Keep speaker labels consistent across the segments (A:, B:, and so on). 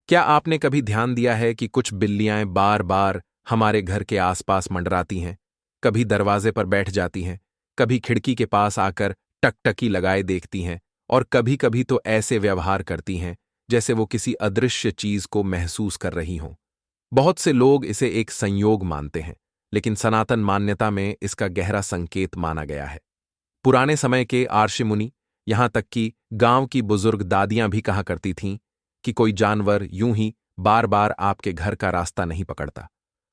A: क्या आपने कभी ध्यान दिया है कि कुछ बिल्लियां बार बार हमारे घर के आसपास मंडराती हैं, कभी दरवाजे पर बैठ जाती हैं, कभी खिड़की के पास आकर टकटकी लगाए देखती हैं, और कभी कभी तो ऐसे व्यवहार करती हैं जैसे वो किसी अदृश्य चीज को महसूस कर रही हों। बहुत से लोग इसे एक संयोग मानते हैं, लेकिन सनातन मान्यता में इसका गहरा संकेत माना गया है। पुराने समय के आर्षि मुनि, यहां तक कि गांव की बुजुर्ग दादियां भी कहा करती थीं कि कोई जानवर यूं ही बार बार आपके घर का रास्ता नहीं पकड़ता।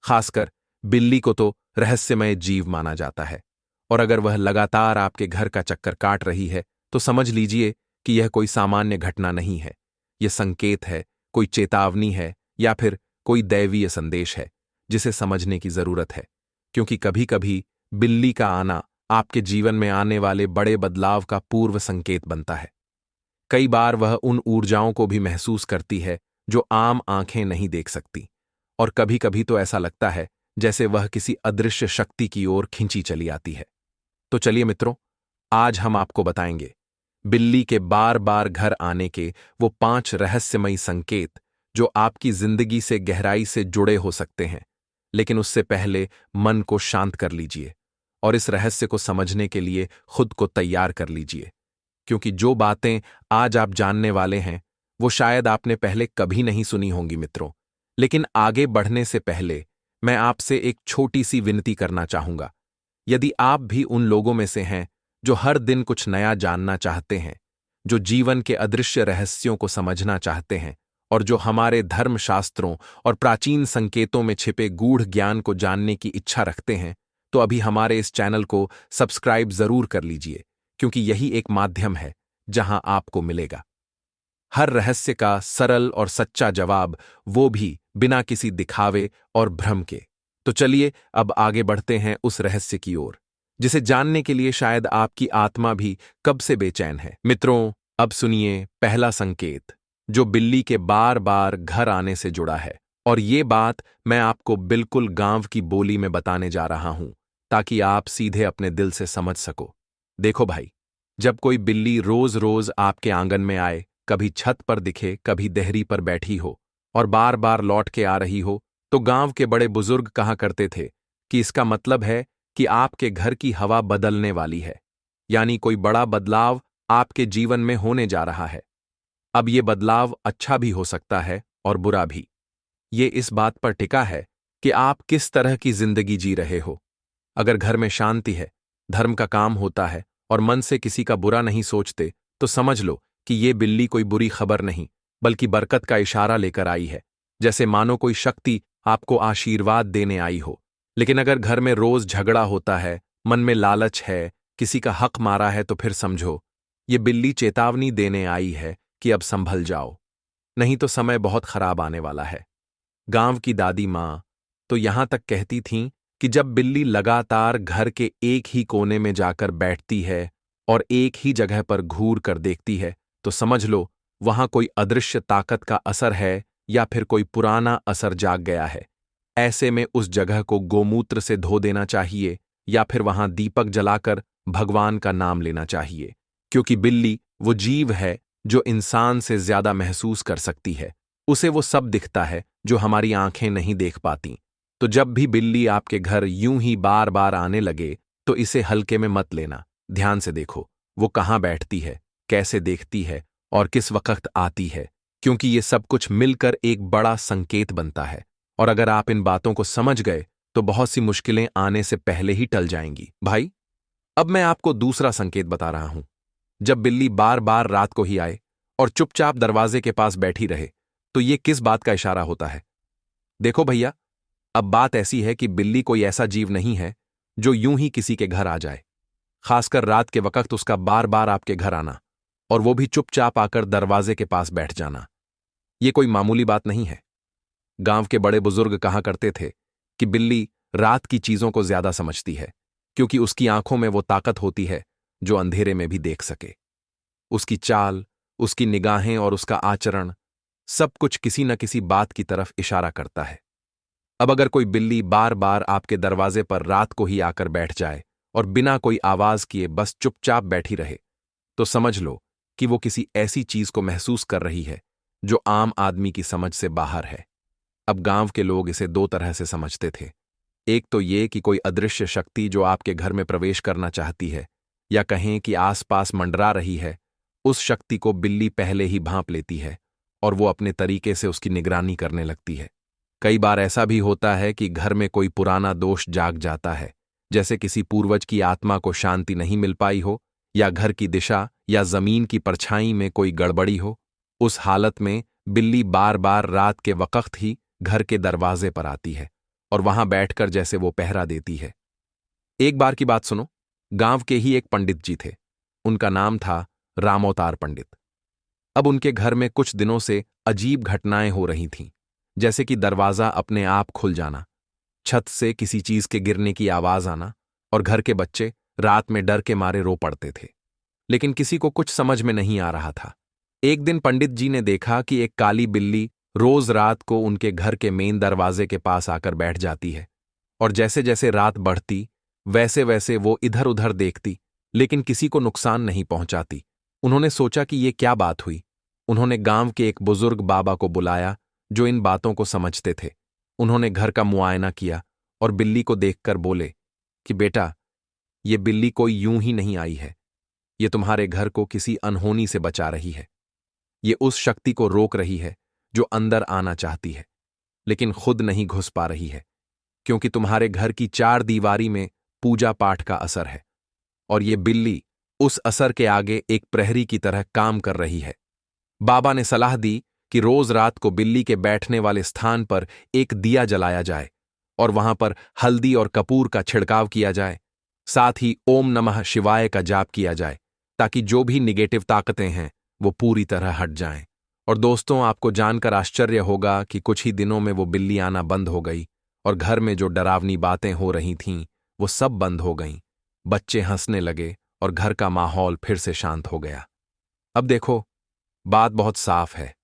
A: खासकर बिल्ली को तो रहस्यमय जीव माना जाता है, और अगर वह लगातार आपके घर का चक्कर काट रही है तो समझ लीजिए कि यह कोई सामान्य घटना नहीं है। यह संकेत है, कोई चेतावनी है, या फिर कोई दैवीय संदेश है जिसे समझने की जरूरत है। क्योंकि कभी कभी बिल्ली का आना आपके जीवन में आने वाले बड़े बदलाव का पूर्व संकेत बनता है। कई बार वह उन ऊर्जाओं को भी महसूस करती है जो आम आंखें नहीं देख सकती, और कभी कभी तो ऐसा लगता है जैसे वह किसी अदृश्य शक्ति की ओर खिंची चली आती है। तो चलिए मित्रों, आज हम आपको बताएंगे बिल्ली के बार बार घर आने के वो 5 रहस्यमयी संकेत जो आपकी जिंदगी से गहराई से जुड़े हो सकते हैं। लेकिन उससे पहले मन को शांत कर लीजिए और इस रहस्य को समझने के लिए खुद को तैयार कर लीजिए, क्योंकि जो बातें आज आप जानने वाले हैं वो शायद आपने पहले कभी नहीं सुनी होंगी मित्रों। लेकिन आगे बढ़ने से पहले मैं आपसे एक छोटी सी विनती करना चाहूंगा। यदि आप भी उन लोगों में से हैं जो हर दिन कुछ नया जानना चाहते हैं, जो जीवन के अदृश्य रहस्यों को समझना चाहते हैं, और जो हमारे धर्मशास्त्रों और प्राचीन संकेतों में छिपे गूढ़ ज्ञान को जानने की इच्छा रखते हैं, तो अभी हमारे इस चैनल को सब्सक्राइब जरूर कर लीजिए, क्योंकि यही एक माध्यम है जहां आपको मिलेगा हर रहस्य का सरल और सच्चा जवाब, वो भी बिना किसी दिखावे और भ्रम के। तो चलिए अब आगे बढ़ते हैं उस रहस्य की ओर जिसे जानने के लिए शायद आपकी आत्मा भी कब से बेचैन है। मित्रों, अब सुनिए पहला संकेत जो बिल्ली के बार बार घर आने से जुड़ा है। और ये बात मैं आपको बिल्कुल गांव की बोली में बताने जा रहा हूं, ताकि आप सीधे अपने दिल से समझ सको। देखो भाई, जब कोई बिल्ली रोज रोज आपके आंगन में आए, कभी छत पर दिखे, कभी देहरी पर बैठी हो और बार बार लौट के आ रही हो, तो गांव के बड़े बुजुर्ग कहा करते थे कि इसका मतलब है कि आपके घर की हवा बदलने वाली है, यानी कोई बड़ा बदलाव आपके जीवन में होने जा रहा है। अब ये बदलाव अच्छा भी हो सकता है और बुरा भी। ये इस बात पर टिका है कि आप किस तरह की जिंदगी जी रहे हो। अगर घर में शांति है, धर्म का काम होता है और मन से किसी का बुरा नहीं सोचते, तो समझ लो कि ये बिल्ली कोई बुरी खबर नहीं, बल्कि बरकत का इशारा लेकर आई है, जैसे मानो कोई शक्ति आपको आशीर्वाद देने आई हो। लेकिन अगर घर में रोज झगड़ा होता है, मन में लालच है, किसी का हक मारा है, तो फिर समझो ये बिल्ली चेतावनी देने आई है कि अब संभल जाओ, नहीं तो समय बहुत खराब आने वाला है। गांव की दादी मां तो यहां तक कहती थीं कि जब बिल्ली लगातार घर के एक ही कोने में जाकर बैठती है और एक ही जगह पर घूर कर देखती है, तो समझ लो वहां कोई अदृश्य ताकत का असर है या फिर कोई पुराना असर जाग गया है। ऐसे में उस जगह को गोमूत्र से धो देना चाहिए या फिर वहां दीपक जलाकर भगवान का नाम लेना चाहिए, क्योंकि बिल्ली वो जीव है जो इंसान से ज्यादा महसूस कर सकती है। उसे वो सब दिखता है जो हमारी आंखें नहीं देख पाती। तो जब भी बिल्ली आपके घर यूं ही बार बार आने लगे, तो इसे हल्के में मत लेना। ध्यान से देखो वो कहाँ बैठती है, कैसे देखती है और किस वक्त आती है, क्योंकि ये सब कुछ मिलकर एक बड़ा संकेत बनता है। और अगर आप इन बातों को समझ गए तो बहुत सी मुश्किलें आने से पहले ही टल जाएंगी। भाई, अब मैं आपको दूसरा संकेत बता रहा हूं। जब बिल्ली बार बार रात को ही आए और चुपचाप दरवाजे के पास बैठी रहे, तो ये किस बात का इशारा होता है? देखो भैया, अब बात ऐसी है कि बिल्ली कोई ऐसा जीव नहीं है जो यूं ही किसी के घर आ जाए। खासकर रात के वक्त उसका बार बार आपके घर आना, और वो भी चुपचाप आकर दरवाजे के पास बैठ जाना, ये कोई मामूली बात नहीं है। गांव के बड़े बुजुर्ग कहा करते थे कि बिल्ली रात की चीजों को ज्यादा समझती है, क्योंकि उसकी आंखों में वो ताकत होती है जो अंधेरे में भी देख सके। उसकी चाल, उसकी निगाहें और उसका आचरण सब कुछ किसी न किसी बात की तरफ इशारा करता है। अब अगर कोई बिल्ली बार बार आपके दरवाजे पर रात को ही आकर बैठ जाए और बिना कोई आवाज किए बस चुपचाप बैठी रहे, तो समझ लो कि वो किसी ऐसी चीज को महसूस कर रही है जो आम आदमी की समझ से बाहर है। अब गांव के लोग इसे दो तरह से समझते थे। एक तो ये कि कोई अदृश्य शक्ति जो आपके घर में प्रवेश करना चाहती है, या कहें कि आसपास मंडरा रही है, उस शक्ति को बिल्ली पहले ही भांप लेती है और वो अपने तरीके से उसकी निगरानी करने लगती है। कई बार ऐसा भी होता है कि घर में कोई पुराना दोष जाग जाता है, जैसे किसी पूर्वज की आत्मा को शांति नहीं मिल पाई हो, या घर की दिशा या जमीन की परछाई में कोई गड़बड़ी हो। उस हालत में बिल्ली बार बार रात के वक्त ही घर के दरवाजे पर आती है और वहां बैठकर जैसे वो पहरा देती है। एक बार की बात सुनो। गांव के ही एक पंडित जी थे। उनका नाम था रामोतार पंडित। अब उनके घर में कुछ दिनों से अजीब घटनाएं हो रही थीं, जैसे कि दरवाजा अपने आप खुल जाना, छत से किसी चीज के गिरने की आवाज आना, और घर के बच्चे रात में डर के मारे रो पड़ते थे। लेकिन किसी को कुछ समझ में नहीं आ रहा था। एक दिन पंडित जी ने देखा कि एक काली बिल्ली रोज रात को उनके घर के मेन दरवाजे के पास आकर बैठ जाती है, और जैसे जैसे रात बढ़ती वैसे वैसे वो इधर उधर देखती, लेकिन किसी को नुकसान नहीं पहुंचाती। उन्होंने सोचा कि ये क्या बात हुई। उन्होंने गांव के एक बुजुर्ग बाबा को बुलाया जो इन बातों को समझते थे। उन्होंने घर का मुआयना किया और बिल्ली को देखकर बोले कि बेटा, ये बिल्ली कोई यूं ही नहीं आई है। ये तुम्हारे घर को किसी अनहोनी से बचा रही है। ये उस शक्ति को रोक रही है जो अंदर आना चाहती है, लेकिन खुद नहीं घुस पा रही है, क्योंकि तुम्हारे घर की चार दीवारी में पूजा पाठ का असर है, और ये बिल्ली उस असर के आगे एक प्रहरी की तरह काम कर रही है। बाबा ने सलाह दी कि रोज रात को बिल्ली के बैठने वाले स्थान पर एक दिया जलाया जाए और वहां पर हल्दी और कपूर का छिड़काव किया जाए। साथ ही ओम नमः शिवाय का जाप किया जाए, ताकि जो भी निगेटिव ताकतें हैं वो पूरी तरह हट जाएं। और दोस्तों, आपको जानकर आश्चर्य होगा कि कुछ ही दिनों में वो बिल्ली आना बंद हो गई और घर में जो डरावनी बातें हो रही थीं वो सब बंद हो गईं। बच्चे हंसने लगे और घर का माहौल फिर से शांत हो गया। अब देखो, बात बहुत साफ है।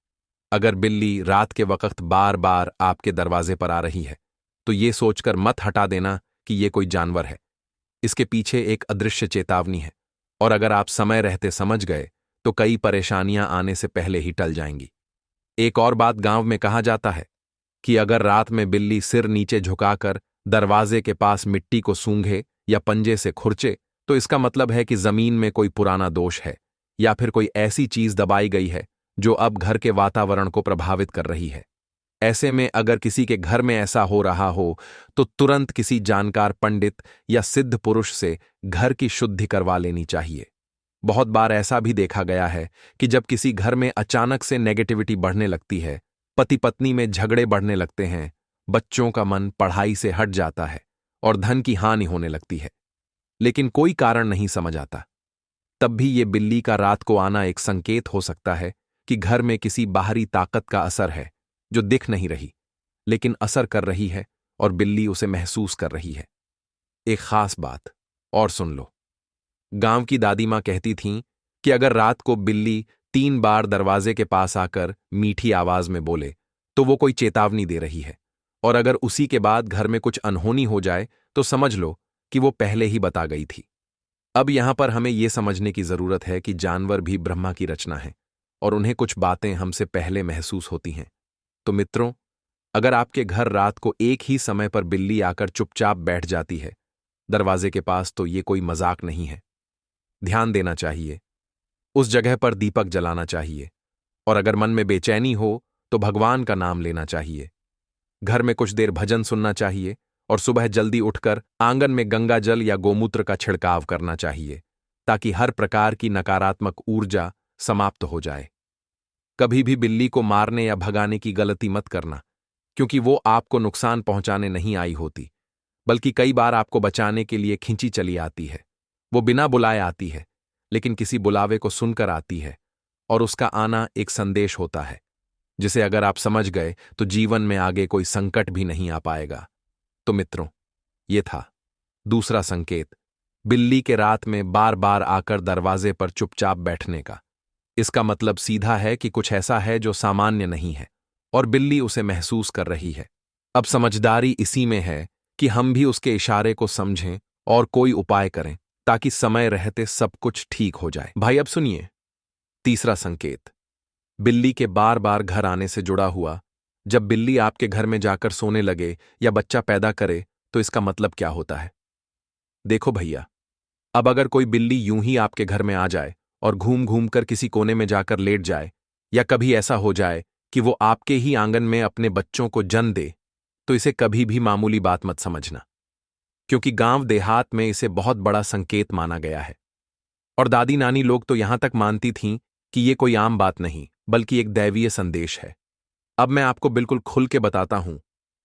A: अगर बिल्ली रात के वक्त बार बार आपके दरवाजे पर आ रही है, तो ये सोचकर मत हटा देना कि ये कोई जानवर है। इसके पीछे एक अदृश्य चेतावनी है, और अगर आप समय रहते समझ गए तो कई परेशानियां आने से पहले ही टल जाएंगी। एक और बात गांव में कहा जाता है कि अगर रात में बिल्ली सिर नीचे झुकाकर दरवाजे के पास मिट्टी को सूंघे या पंजे से खुरचे, तो इसका मतलब है कि जमीन में कोई पुराना दोष है, या फिर कोई ऐसी चीज दबाई गई है जो अब घर के वातावरण को प्रभावित कर रही है। ऐसे में अगर किसी के घर में ऐसा हो रहा हो तो तुरंत किसी जानकार पंडित या सिद्ध पुरुष से घर की शुद्धि करवा लेनी चाहिए। बहुत बार ऐसा भी देखा गया है कि जब किसी घर में अचानक से नेगेटिविटी बढ़ने लगती है, पति पत्नी में झगड़े बढ़ने लगते हैं, बच्चों का मन पढ़ाई से हट जाता है और धन की हानि होने लगती है, लेकिन कोई कारण नहीं समझ आता, तब भी ये बिल्ली का रात को आना एक संकेत हो सकता है कि घर में किसी बाहरी ताकत का असर है जो दिख नहीं रही, लेकिन असर कर रही है और बिल्ली उसे महसूस कर रही है। एक खास बात और सुन लो। गांव की दादी मां कहती थीं कि अगर रात को बिल्ली 3 बार दरवाजे के पास आकर मीठी आवाज में बोले तो वो कोई चेतावनी दे रही है, और अगर उसी के बाद घर में कुछ अनहोनी हो जाए तो समझ लो कि वो पहले ही बता गई थी। अब यहां पर हमें यह समझने की जरूरत है कि जानवर भी ब्रह्मा की रचना है और उन्हें कुछ बातें हमसे पहले महसूस होती हैं। तो मित्रों, अगर आपके घर रात को एक ही समय पर बिल्ली आकर चुपचाप बैठ जाती है दरवाजे के पास, तो ये कोई मजाक नहीं है। ध्यान देना चाहिए, उस जगह पर दीपक जलाना चाहिए, और अगर मन में बेचैनी हो तो भगवान का नाम लेना चाहिए। घर में कुछ देर भजन सुनना चाहिए और सुबह जल्दी उठकर आंगन में गंगा जल या गोमूत्र का छिड़काव करना चाहिए, ताकि हर प्रकार की नकारात्मक ऊर्जा समाप्त हो जाए। कभी भी बिल्ली को मारने या भगाने की गलती मत करना, क्योंकि वो आपको नुकसान पहुंचाने नहीं आई होती, बल्कि कई बार आपको बचाने के लिए खिंची चली आती है। वो बिना बुलाए आती है, लेकिन किसी बुलावे को सुनकर आती है, और उसका आना एक संदेश होता है जिसे अगर आप समझ गए तो जीवन में आगे कोई संकट भी नहीं आ पाएगा। तो मित्रों, ये था दूसरा संकेत, बिल्ली के रात में बार बार आकर दरवाजे पर चुपचाप बैठने का। इसका मतलब सीधा है कि कुछ ऐसा है जो सामान्य नहीं है और बिल्ली उसे महसूस कर रही है। अब समझदारी इसी में है कि हम भी उसके इशारे को समझें और कोई उपाय करें, ताकि समय रहते सब कुछ ठीक हो जाए। भाई अब सुनिए तीसरा संकेत। बिल्ली के बार बार घर आने से जुड़ा हुआ। जब बिल्ली आपके घर में जाकर सोने लगे या बच्चा पैदा करे तो इसका मतलब क्या होता है? देखो भैया, अब अगर कोई बिल्ली यूं ही आपके घर में आ जाए और घूम घूम कर किसी कोने में जाकर लेट जाए, या कभी ऐसा हो जाए कि वो आपके ही आंगन में अपने बच्चों को जन्म दे, तो इसे कभी भी मामूली बात मत समझना, क्योंकि गांव देहात में इसे बहुत बड़ा संकेत माना गया है। और दादी नानी लोग तो यहां तक मानती थीं कि ये कोई आम बात नहीं बल्कि एक दैवीय संदेश है। अब मैं आपको बिल्कुल खुल के बताता हूं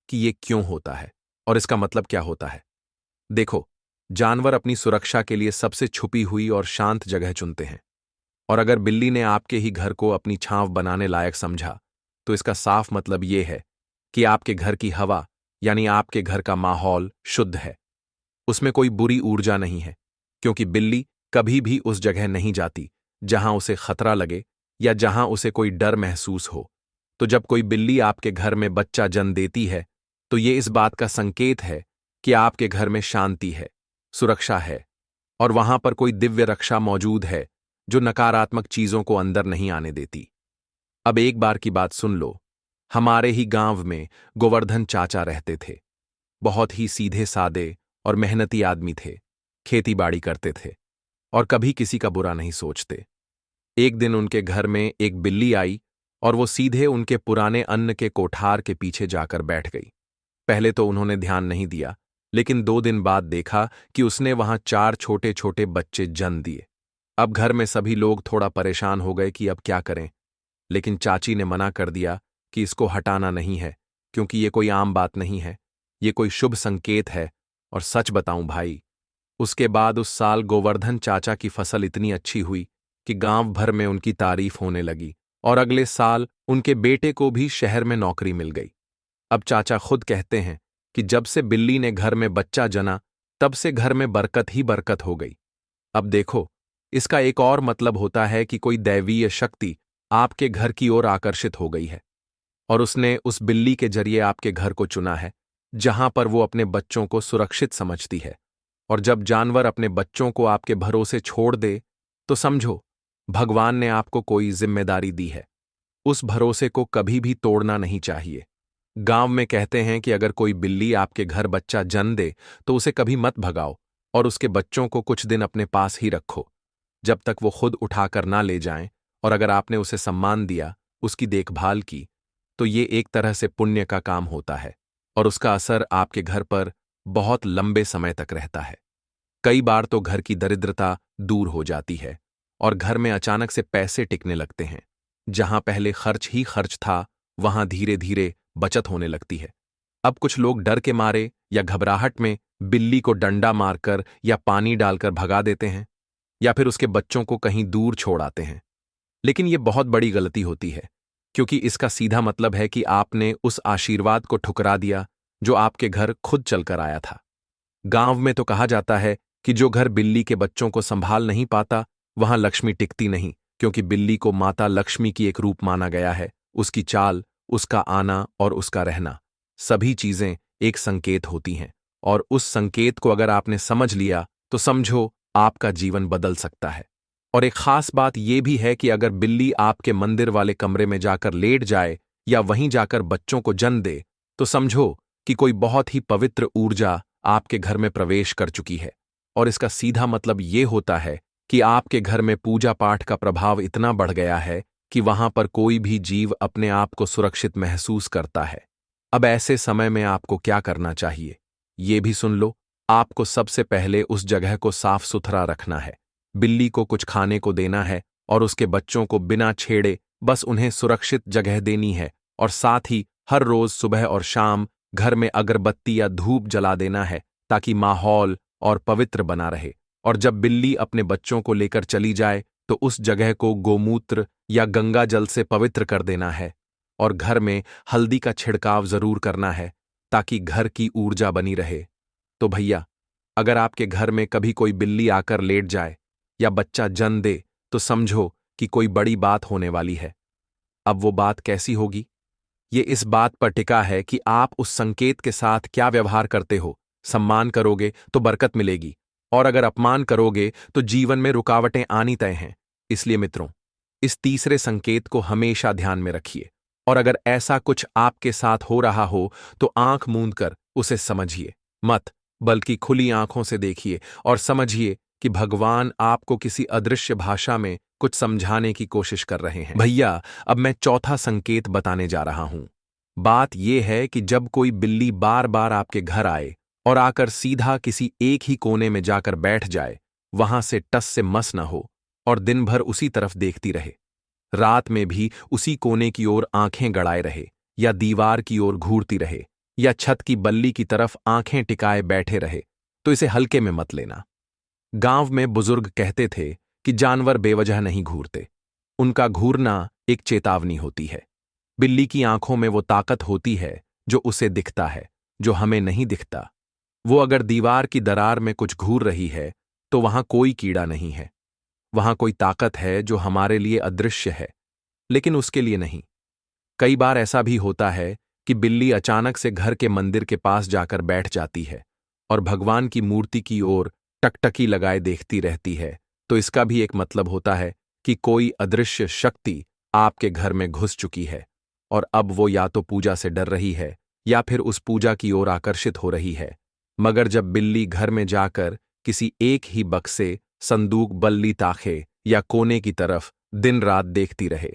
A: कि ये क्यों होता है और इसका मतलब क्या होता है। देखो, जानवर अपनी सुरक्षा के लिए सबसे छुपी हुई और शांत जगह चुनते हैं, और अगर बिल्ली ने आपके ही घर को अपनी छांव बनाने लायक समझा, तो इसका साफ मतलब ये है कि आपके घर की हवा, यानी आपके घर का माहौल शुद्ध है। उसमें कोई बुरी ऊर्जा नहीं है, क्योंकि बिल्ली कभी भी उस जगह नहीं जाती जहां उसे खतरा लगे या जहां उसे कोई डर महसूस हो। तो जब कोई बिल्ली आपके घर में बच्चा जन्म देती है, तो ये इस बात का संकेत है कि आपके घर में शांति है, सुरक्षा है, और वहां पर कोई दिव्य रक्षा मौजूद है जो नकारात्मक चीजों को अंदर नहीं आने देती। अब एक बार की बात सुन लो। हमारे ही गांव में गोवर्धन चाचा रहते थे। बहुत ही सीधे सादे और मेहनती आदमी थे। खेती बाड़ी करते थे और कभी किसी का बुरा नहीं सोचते। एक दिन उनके घर में एक बिल्ली आई और वो सीधे उनके पुराने अन्न के कोठार के पीछे जाकर बैठ गई। पहले तो उन्होंने ध्यान नहीं दिया, लेकिन 2 दिन बाद देखा कि उसने वहां 4 छोटे छोटे बच्चे जन्म दिए। अब घर में सभी लोग थोड़ा परेशान हो गए कि अब क्या करें, लेकिन चाची ने मना कर दिया कि इसको हटाना नहीं है, क्योंकि ये कोई आम बात नहीं है, ये कोई शुभ संकेत है। और सच बताऊं भाई, उसके बाद उस साल गोवर्धन चाचा की फसल इतनी अच्छी हुई कि गांव भर में उनकी तारीफ होने लगी, और अगले साल उनके बेटे को भी शहर में नौकरी मिल गई। अब चाचा खुद कहते हैं कि जब से बिल्ली ने घर में बच्चा जना, तब से घर में बरकत ही बरकत हो गई। अब देखो, इसका एक और मतलब होता है कि कोई दैवीय शक्ति आपके घर की ओर आकर्षित हो गई है, और उसने उस बिल्ली के जरिए आपके घर को चुना है, जहां पर वो अपने बच्चों को सुरक्षित समझती है। और जब जानवर अपने बच्चों को आपके भरोसे छोड़ दे, तो समझो भगवान ने आपको कोई जिम्मेदारी दी है। उस भरोसे को कभी भी तोड़ना नहीं चाहिए। गांव में कहते हैं कि अगर कोई बिल्ली आपके घर बच्चा जन्म दे, तो उसे कभी मत भगाओ और उसके बच्चों को कुछ दिन अपने पास ही रखो, जब तक वो खुद उठाकर ना ले जाएं। और अगर आपने उसे सम्मान दिया, उसकी देखभाल की, तो ये एक तरह से पुण्य का काम होता है, और उसका असर आपके घर पर बहुत लंबे समय तक रहता है। कई बार तो घर की दरिद्रता दूर हो जाती है और घर में अचानक से पैसे टिकने लगते हैं। जहां पहले खर्च ही खर्च था, वहां धीरे धीरे बचत होने लगती है। अब कुछ लोग डर के मारे या घबराहट में बिल्ली को डंडा मारकर या पानी डालकर भगा देते हैं, या फिर उसके बच्चों को कहीं दूर छोड़ आते हैं। लेकिन यह बहुत बड़ी गलती होती है, क्योंकि इसका सीधा मतलब है कि आपने उस आशीर्वाद को ठुकरा दिया जो आपके घर खुद चलकर आया था। गांव में तो कहा जाता है कि जो घर बिल्ली के बच्चों को संभाल नहीं पाता, वहां लक्ष्मी टिकती नहीं, क्योंकि बिल्ली को माता लक्ष्मी की एक रूप माना गया है। उसकी चाल, उसका आना और उसका रहना, सभी चीजें एक संकेत होती हैं, और उस संकेत को अगर आपने समझ लिया, तो समझो आपका जीवन बदल सकता है। और एक खास बात यह भी है कि अगर बिल्ली आपके मंदिर वाले कमरे में जाकर लेट जाए या वहीं जाकर बच्चों को जन्म दे, तो समझो कि कोई बहुत ही पवित्र ऊर्जा आपके घर में प्रवेश कर चुकी है। और इसका सीधा मतलब ये होता है कि आपके घर में पूजा पाठ का प्रभाव इतना बढ़ गया है कि वहां पर कोई भी जीव अपने आप को सुरक्षित महसूस करता है। अब ऐसे समय में आपको क्या करना चाहिए, ये भी सुन लो। आपको सबसे पहले उस जगह को साफ सुथरा रखना है। बिल्ली को कुछ खाने को देना है और उसके बच्चों को बिना छेड़े बस उन्हें सुरक्षित जगह देनी है। और साथ ही हर रोज सुबह और शाम घर में अगरबत्ती या धूप जला देना है, ताकि माहौल और पवित्र बना रहे। और जब बिल्ली अपने बच्चों को लेकर चली जाए, तो उस जगह को गोमूत्र या गंगा जल से पवित्र कर देना है। और घर में हल्दी का छिड़काव जरूर करना है, ताकि घर की ऊर्जा बनी रहे। तो भैया, अगर आपके घर में कभी कोई बिल्ली आकर लेट जाए या बच्चा जन्म दे, तो समझो कि कोई बड़ी बात होने वाली है। अब वो बात कैसी होगी? ये इस बात पर टिका है कि आप उस संकेत के साथ क्या व्यवहार करते हो। सम्मान करोगे तो बरकत मिलेगी, और अगर अपमान करोगे तो जीवन में रुकावटें आनी तय हैं। इसलिए मित्रों, इस तीसरे संकेत को हमेशा ध्यान में रखिए, और अगर ऐसा कुछ आपके साथ हो रहा हो तो आंख मूंद कर उसे समझिए मत, बल्कि खुली आंखों से देखिए और समझिए कि भगवान आपको किसी अदृश्य भाषा में कुछ समझाने की कोशिश कर रहे हैं। भैया, अब मैं चौथा संकेत बताने जा रहा हूं। बात यह है कि जब कोई बिल्ली बार बार आपके घर आए और आकर सीधा किसी एक ही कोने में जाकर बैठ जाए, वहां से टस से मस न हो और दिन भर उसी तरफ देखती रहे, रात में भी उसी कोने की ओर आंखें गड़ाए रहे, या दीवार की ओर घूरती रहे, या छत की बल्ली की तरफ आंखें टिकाए बैठे रहे, तो इसे हल्के में मत लेना। गांव में बुजुर्ग कहते थे कि जानवर बेवजह नहीं घूरते, उनका घूरना एक चेतावनी होती है। बिल्ली की आंखों में वो ताकत होती है जो उसे दिखता है, जो हमें नहीं दिखता। वो अगर दीवार की दरार में कुछ घूर रही है तो वहां कोई कीड़ा नहीं है, वहां कोई ताकत है जो हमारे लिए अदृश्य है, लेकिन उसके लिए नहीं। कई बार ऐसा भी होता है कि बिल्ली अचानक से घर के मंदिर के पास जाकर बैठ जाती है और भगवान की मूर्ति की ओर टकटकी लगाए देखती रहती है, तो इसका भी एक मतलब होता है कि कोई अदृश्य शक्ति आपके घर में घुस चुकी है और अब वो या तो पूजा से डर रही है या फिर उस पूजा की ओर आकर्षित हो रही है। मगर जब बिल्ली घर में जाकर किसी एक ही बक्से, संदूक, बल्ली, ताखे या कोने की तरफ दिन रात देखती रहे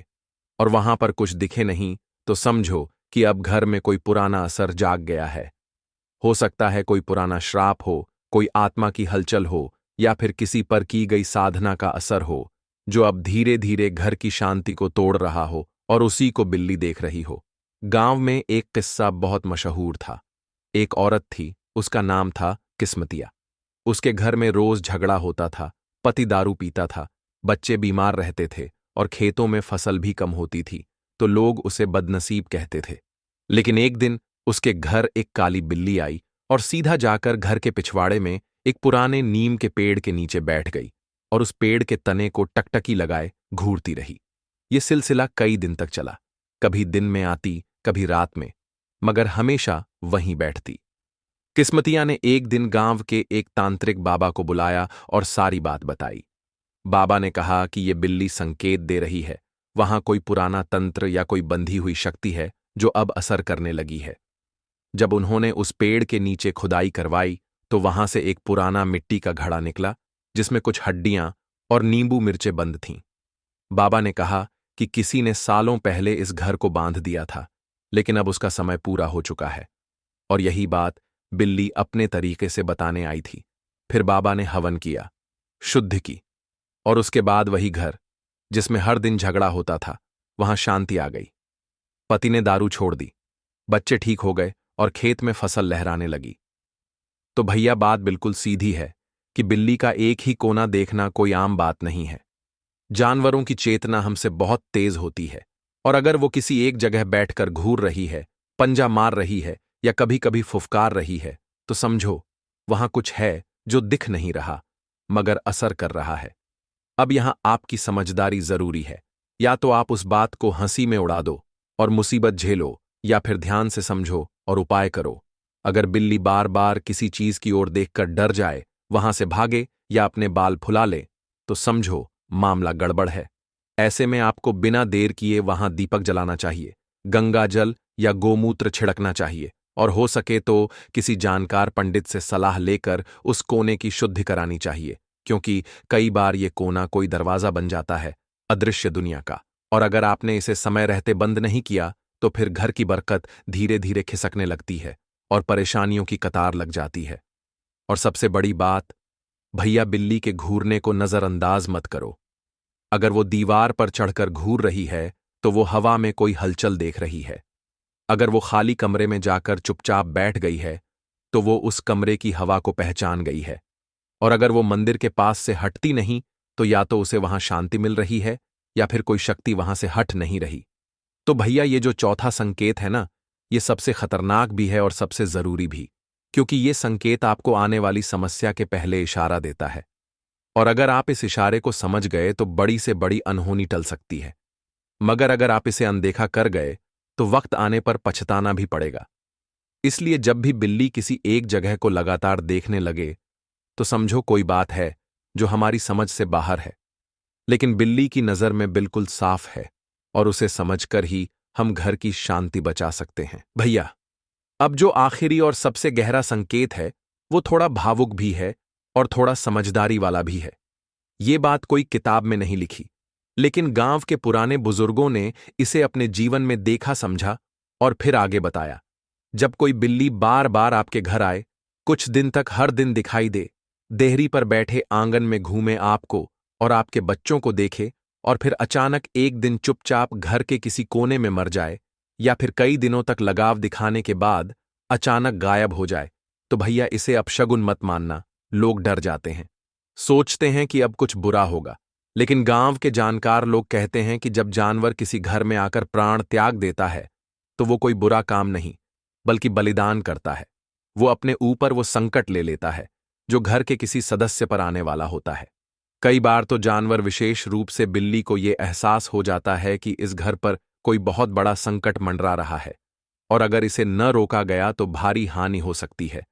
A: और वहां पर कुछ दिखे नहीं, तो समझो कि अब घर में कोई पुराना असर जाग गया है। हो सकता है कोई पुराना श्राप हो, कोई आत्मा की हलचल हो, या फिर किसी पर की गई साधना का असर हो जो अब धीरे धीरे घर की शांति को तोड़ रहा हो, और उसी को बिल्ली देख रही हो। गांव में एक किस्सा बहुत मशहूर था। एक औरत थी, उसका नाम था किस्मतिया। उसके घर में रोज झगड़ा होता था, पति दारू पीता था, बच्चे बीमार रहते थे और खेतों में फसल भी कम होती थी, तो लोग उसे बदनसीब कहते थे। लेकिन एक दिन उसके घर एक काली बिल्ली आई और सीधा जाकर घर के पिछवाड़े में एक पुराने नीम के पेड़ के नीचे बैठ गई और उस पेड़ के तने को टकटकी लगाए घूरती रही। ये सिलसिला कई दिन तक चला, कभी दिन में आती, कभी रात में, मगर हमेशा वहीं बैठती। किस्मतिया ने एक दिन गांव के एक तांत्रिक बाबा को बुलाया और सारी बात बताई। बाबा ने कहा कि ये बिल्ली संकेत दे रही है, वहां कोई पुराना तंत्र या कोई बंधी हुई शक्ति है जो अब असर करने लगी है। जब उन्होंने उस पेड़ के नीचे खुदाई करवाई तो वहां से एक पुराना मिट्टी का घड़ा निकला जिसमें कुछ हड्डियां और नींबू मिर्चें बंद थीं। बाबा ने कहा कि किसी ने सालों पहले इस घर को बांध दिया था, लेकिन अब उसका समय पूरा हो चुका है। और यही बात बिल्ली अपने तरीके से बताने आई थी। फिर बाबा ने हवन किया, शुद्ध की, और उसके बाद वही घर जिसमें हर दिन झगड़ा होता था, वहां शांति आ गई। पति ने दारू छोड़ दी, बच्चे ठीक हो गए और खेत में फसल लहराने लगी। तो भैया, बात बिल्कुल सीधी है कि बिल्ली का एक ही कोना देखना कोई आम बात नहीं है। जानवरों की चेतना हमसे बहुत तेज होती है, और अगर वो किसी एक जगह बैठकर घूर रही है, पंजा मार रही है या कभी कभी फुफकार रही है, तो समझो वहां कुछ है जो दिख नहीं रहा मगर असर कर रहा है। अब यहां आपकी समझदारी जरूरी है। या तो आप उस बात को हंसी में उड़ा दो और मुसीबत झेलो, या फिर ध्यान से समझो और उपाय करो। अगर बिल्ली बार बार किसी चीज की ओर देखकर डर जाए, वहां से भागे या अपने बाल फुला ले, तो समझो मामला गड़बड़ है। ऐसे में आपको बिना देर किए वहां दीपक जलाना चाहिए, गंगा जल या गोमूत्र छिड़कना चाहिए, और हो सके तो किसी जानकार पंडित से सलाह लेकर उस कोने की शुद्धि करानी चाहिए, क्योंकि कई बार ये कोना कोई दरवाजा बन जाता है अदृश्य दुनिया का, और अगर आपने इसे समय रहते बंद नहीं किया तो फिर घर की बरकत धीरे धीरे खिसकने लगती है और परेशानियों की कतार लग जाती है। और सबसे बड़ी बात, भैया, बिल्ली के घूरने को नजरअंदाज मत करो। अगर वो दीवार पर चढ़कर घूर रही है तो वो हवा में कोई हलचल देख रही है। अगर वो खाली कमरे में जाकर चुपचाप बैठ गई है तो वो उस कमरे की हवा को पहचान गई है। और अगर वो मंदिर के पास से हटती नहीं तो या तो उसे वहां शांति मिल रही है या फिर कोई शक्ति वहां से हट नहीं रही। तो भैया, ये जो चौथा संकेत है ना, ये सबसे खतरनाक भी है और सबसे जरूरी भी, क्योंकि ये संकेत आपको आने वाली समस्या के पहले इशारा देता है। और अगर आप इस इशारे को समझ गए तो बड़ी से बड़ी अनहोनी टल सकती है, मगर अगर आप इसे अनदेखा कर गए तो वक्त आने पर पछताना भी पड़ेगा। इसलिए जब भी बिल्ली किसी एक जगह को लगातार देखने लगे तो समझो कोई बात है जो हमारी समझ से बाहर है। लेकिन बिल्ली की नज़र में बिल्कुल साफ है और उसे समझकर ही हम घर की शांति बचा सकते हैं। भैया, अब जो आखिरी और सबसे गहरा संकेत है वो थोड़ा भावुक भी है और थोड़ा समझदारी वाला भी है। ये बात कोई किताब में नहीं लिखी, लेकिन गांव के पुराने बुजुर्गों ने इसे अपने जीवन में देखा, समझा और फिर आगे बताया। जब कोई बिल्ली बार बार आपके घर आए, कुछ दिन तक हर दिन दिखाई दे, देहरी पर बैठे आंगन में घूमे आपको और आपके बच्चों को देखे, और फिर अचानक एक दिन चुपचाप घर के किसी कोने में मर जाए, या फिर कई दिनों तक लगाव दिखाने के बाद अचानक गायब हो जाए, तो भैया इसे अपशगुन मत मानना। लोग डर जाते हैं, सोचते हैं कि अब कुछ बुरा होगा। लेकिन गांव के जानकार लोग कहते हैं कि जब जानवर किसी घर में आकर प्राण त्याग देता है तो वो कोई बुरा काम नहीं, बल्कि बलिदान करता है। वो अपने ऊपर वो संकट ले लेता है जो घर के किसी सदस्य पर आने वाला होता है। कई बार तो जानवर, विशेष रूप से बिल्ली को ये एहसास हो जाता है कि इस घर पर कोई बहुत बड़ा संकट मंडरा रहा है और अगर इसे न रोका गया तो भारी हानि हो सकती है,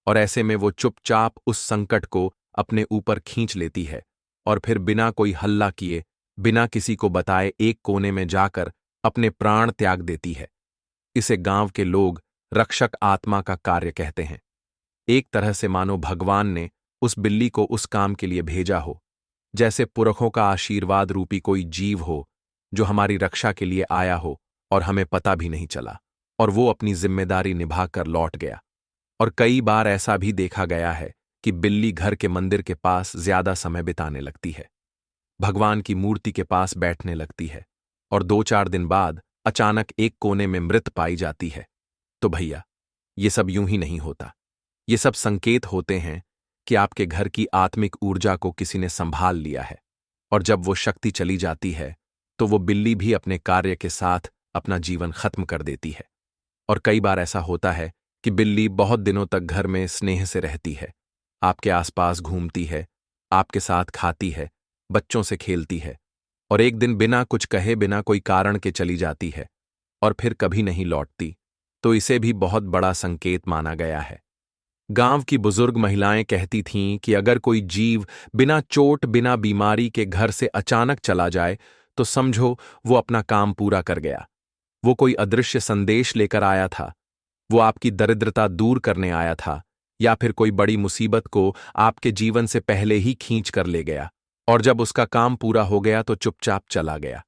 A: और ऐसे में वो चुपचाप उस संकट को अपने ऊपर खींच लेती है और फिर बिना कोई हल्ला किए, बिना किसी को बताए एक कोने में जाकर अपने प्राण त्याग देती है। इसे गांव के लोग रक्षक आत्मा का कार्य कहते हैं। एक तरह से मानो भगवान ने उस बिल्ली को उस काम के लिए भेजा हो, जैसे पुरखों का आशीर्वाद रूपी कोई जीव हो जो हमारी रक्षा के लिए आया हो और हमें पता भी नहीं चला, और वो अपनी जिम्मेदारी निभाकर लौट गया। और कई बार ऐसा भी देखा गया है कि बिल्ली घर के मंदिर के पास ज्यादा समय बिताने लगती है, भगवान की मूर्ति के पास बैठने लगती है, और 2-4 दिन बाद अचानक एक कोने में मृत पाई जाती है। तो भैया, ये सब यूं ही नहीं होता। ये सब संकेत होते हैं कि आपके घर की आत्मिक ऊर्जा को किसी ने संभाल लिया है, और जब वो शक्ति चली जाती है तो वो बिल्ली भी अपने कार्य के साथ अपना जीवन खत्म कर देती है। और कई बार ऐसा होता है कि बिल्ली बहुत दिनों तक घर में स्नेह से रहती है, आपके आसपास घूमती है, आपके साथ खाती है, बच्चों से खेलती है, और एक दिन बिना कुछ कहे, बिना कोई कारण के चली जाती है और फिर कभी नहीं लौटती, तो इसे भी बहुत बड़ा संकेत माना गया है। गांव की बुजुर्ग महिलाएं कहती थीं कि अगर कोई जीव बिना चोट, बिना बीमारी के घर से अचानक चला जाए तो समझो वो अपना काम पूरा कर गया। वो कोई अदृश्य संदेश लेकर आया था, वो आपकी दरिद्रता दूर करने आया था, या फिर कोई बड़ी मुसीबत को आपके जीवन से पहले ही खींच कर ले गया, और जब उसका काम पूरा हो गया तो चुपचाप चला गया,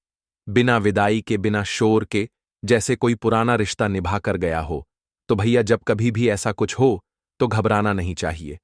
A: बिना विदाई के, बिना शोर के, जैसे कोई पुराना रिश्ता निभा कर गया हो। तो भैया, जब कभी भी ऐसा कुछ हो तो घबराना नहीं चाहिए।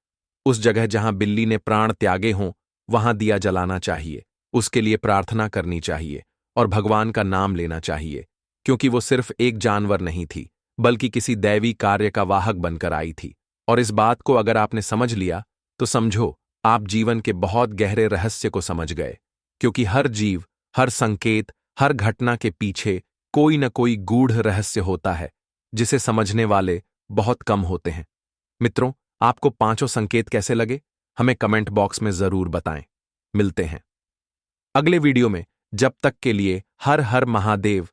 A: उस जगह जहां बिल्ली ने प्राण त्यागे हों वहां दिया जलाना चाहिए, उसके लिए प्रार्थना करनी चाहिए और भगवान का नाम लेना चाहिए, क्योंकि वो सिर्फ एक जानवर नहीं थी, बल्कि किसी दैवी कार्य का वाहक बनकर आई थी। और इस बात को अगर आपने समझ लिया तो समझो आप जीवन के बहुत गहरे रहस्य को समझ गए, क्योंकि हर जीव, हर संकेत, हर घटना के पीछे कोई न कोई गूढ़ रहस्य होता है जिसे समझने वाले बहुत कम होते हैं। मित्रों, आपको पांचों संकेत कैसे लगे हमें कमेंट बॉक्स में जरूर बताएं। मिलते हैं अगले वीडियो में। जब तक के लिए हर हर महादेव।